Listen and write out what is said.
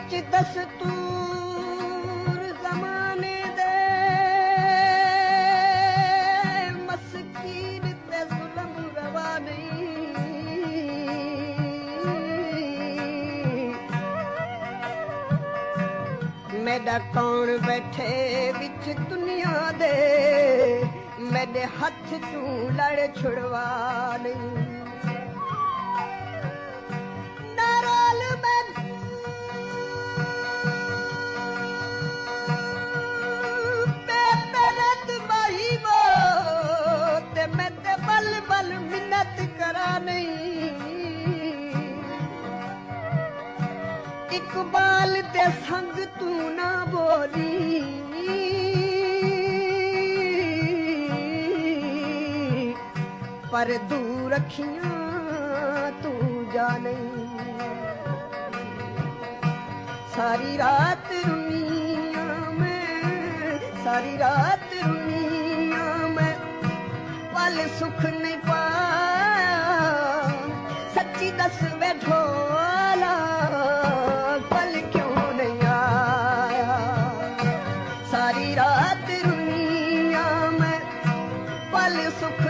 विच दस्तूर ज़माने दे मस्कीन ते ज़ुल्म रवा नहीं। मेरा कौन बैठे विच दुनिया दे मेरे हथ तू लड़ छुड़वा नहीं। नारोल में पेपरत माही वो ते मैं ते बल बल मिन्नत करा नहीं। इकबाल दे संग तू ना बोली पर दूर रखियां तू जाने। सारी रात रुनिया में सारी रात रुनिया में पल सुख नहीं पाया। सच्ची दस वे ढोला पल क्यों नहीं आया। सारी रात रुनिया में पल सुख